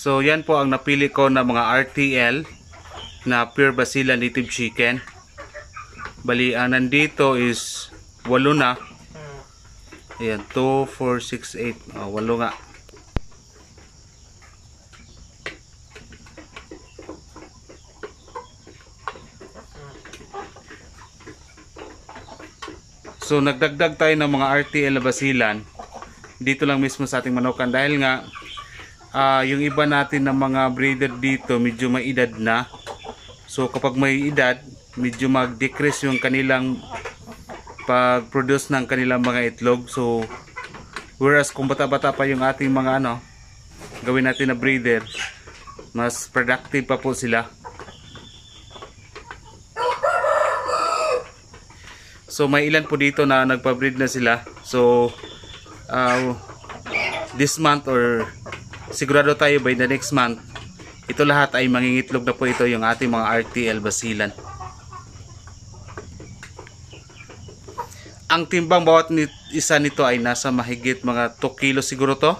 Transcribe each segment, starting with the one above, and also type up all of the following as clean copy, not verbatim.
So yan po ang napili ko na mga RTL na pure Basilan native chicken. Bali ang nandito is 8 na. Ayan, 2, 4, 6, 8. 8 nga. So nagdagdag tayo ng mga RTL na Basilan dito lang mismo sa ating manukan dahil nga yung iba natin ng mga breeder dito medyo may edad na. So kapag may edad, medyo mag-decrease yung kanilang pag-produce ng kanilang mga itlog. So whereas kung bata-bata pa yung ating mga gawin natin na breeder, mas productive pa po sila. So may ilan po dito na nagpa-breed na sila. So this month or sigurado tayo by the next month, ito lahat ay mangingitlog na po ito yung ating mga RTL Basilan. Ang timbang bawat isa nito ay nasa mahigit mga 2 kilo siguro to.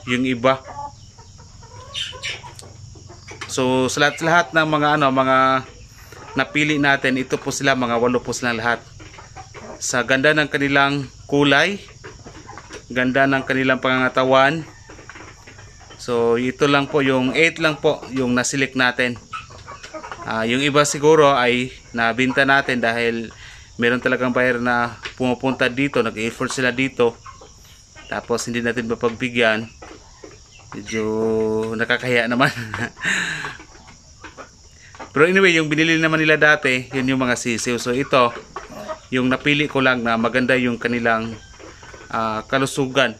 Yung iba. So sa lahat ng mga mga napili natin, ito po sila, mga 8 po silang lahat. Sa ganda ng kanilang kulay, ganda ng kanilang pangangatawan. So ito lang po, yung 8 lang po yung nasilik natin. Yung iba siguro ay nabinta natin dahil meron talagang buyer na pumupunta dito, nag-effort sila dito, tapos hindi natin mapagbigyan. Medyo nakakahiya naman. Pero anyway, yung binili naman nila dati, yun yung mga sisiw. So ito yung napili ko lang na maganda yung kanilang kalusugan.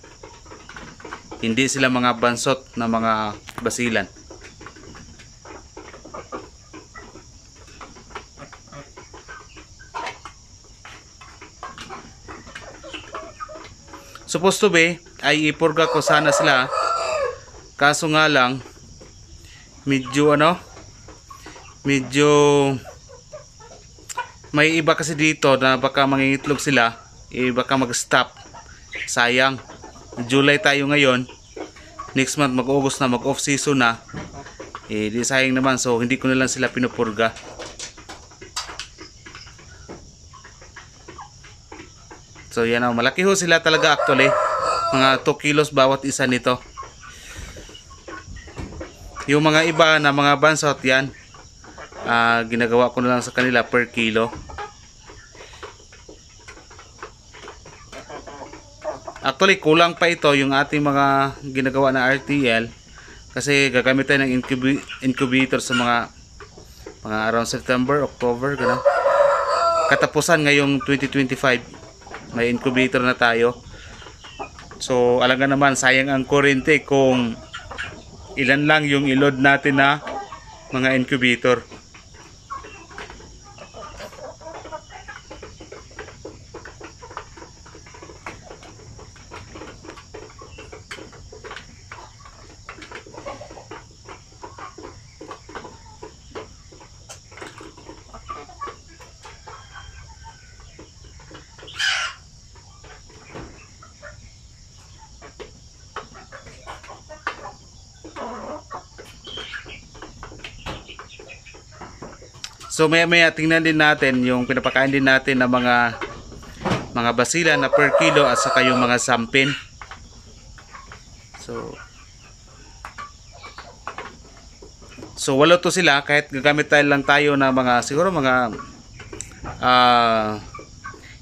Hindi sila mga bansot na mga Basilan. Supposed to be ay ipurga ko sana sila, kaso nga lang medyo medyo may iba kasi dito na baka mangingitlog sila, baka mag-stop. Sayang. July tayo ngayon. Next month mag-August na, mag-off season na. Di sayang naman. So hindi ko na lang sila pinupurga. So yan malaki ho sila talaga actually. Mga 2 kilos bawat isa nito. Yung mga iba na mga bansot yan, ginagawa ko na lang sa kanila per kilo. Actually kulang pa ito yung ating mga ginagawa na RTL kasi gagamit tayo ng incubator sa mga around September, October, gano'n. Katapusan ngayong 2025 may incubator na tayo. So alangan naman, sayang ang kuryente kung ilan lang yung i-load natin na mga incubator. So maya tingnan din natin yung pinapakain din natin ng mga Basilan na per kilo at saka yung mga sampin. So walo to sila, kahit gagamit lang tayo ng mga siguro mga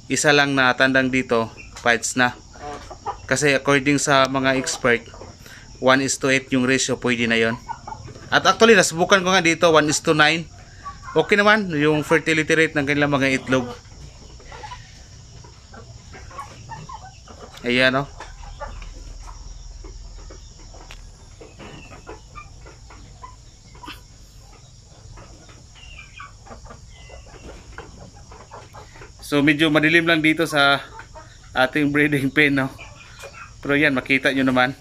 isa lang na tandang dito, fights na. Kasi according sa mga expert, 1:8 yung ratio, pwede na yon. At actually nasubukan ko nga dito 1:9. Okay naman yung fertility rate ng kanilang mga itlog. Ayan So medyo madilim lang dito sa ating breeding pen, pero yan, makita nyo naman.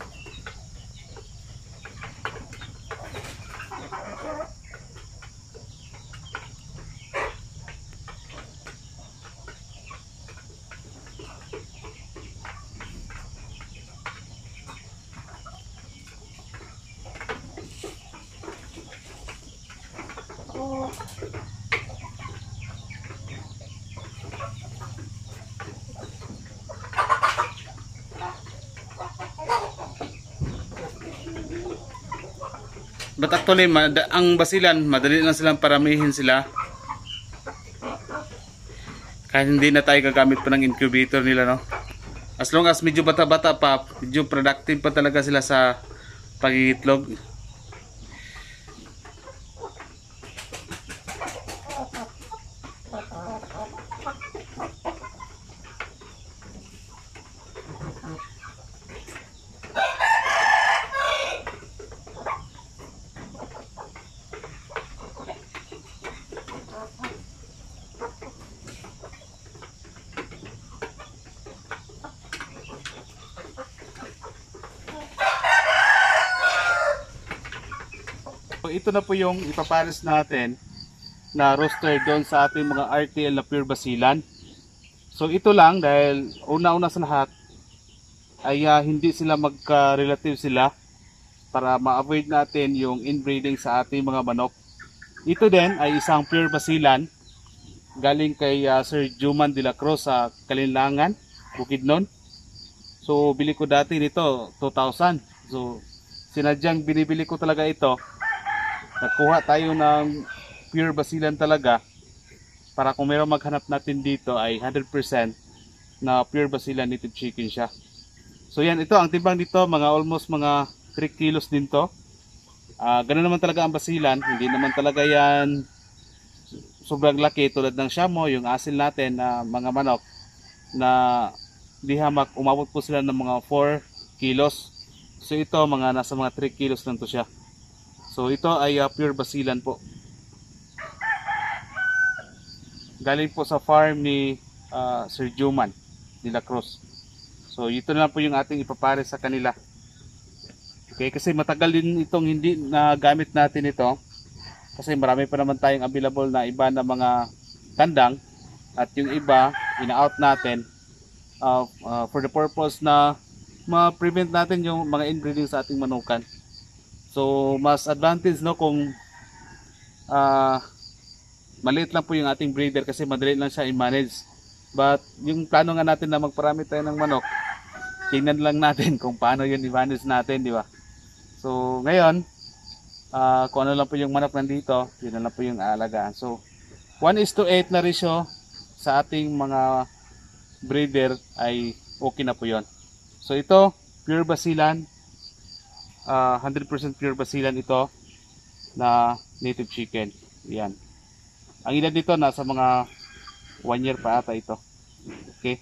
But actually, ang basilan, madali lang silang paramihin sila. Kahit hindi na tayo gagamit pa ng incubator nila, no? As long as medyo bata-bata pa, medyo productive pa talaga sila sa pagigitlog. So, ito na po yung ipapares natin na roster doon sa ating mga RTL na pure basilan. So ito lang dahil una-una sa lahat ay hindi sila magka-relative sila para ma-avoid natin yung inbreeding sa ating mga manok. Ito din ay isang pure basilan galing kay Sir Juman de la Cruz sa Kalinlangan, Bukidnon. So bili ko dati nito 2,000. So sinadyang binibili ko talaga ito. Nakuha tayo ng pure basilan talaga para kung meron maghanap natin dito ay 100% na pure basilan native chicken siya. So yan, ito ang timbang dito, mga almost mga 3 kilos din to. Ganun naman talaga ang basilan, hindi naman talaga yan sobrang laki tulad ng Shamo, yung asil natin na mga manok na di hamak, umabot po sila ng mga 4 kilos. So ito mga nasa mga 3 kilos lang to siya. So ito ay pure basilan po. Galing po sa farm ni Sir Juman de la Cruz. So ito na po yung ating ipapare sa kanila. Okay, kasi matagal din itong hindi na gamit natin ito. Kasi marami pa naman tayong available na iba na mga kandang. At yung iba, ina-out natin for the purpose na ma-prevent natin yung mga inbreeding sa ating manukan. So mas advantage no kung maliit lang po yung ating breeder kasi madali lang siya i-manage. But yung plano nga natin na magparami tayo ng manok, tingnan lang natin kung paano yun i-manage natin, di ba? So ngayon, kung ano lang po yung manok nandito, yun na lang po yung aalagaan. So 1:8 na ratio sa ating mga breeder ay okay na po yun. So ito, pure basilan, 100% pure basilan ito na native chicken. Yan. Ang edad dito nasa mga 1 year pa ata ito. Okay.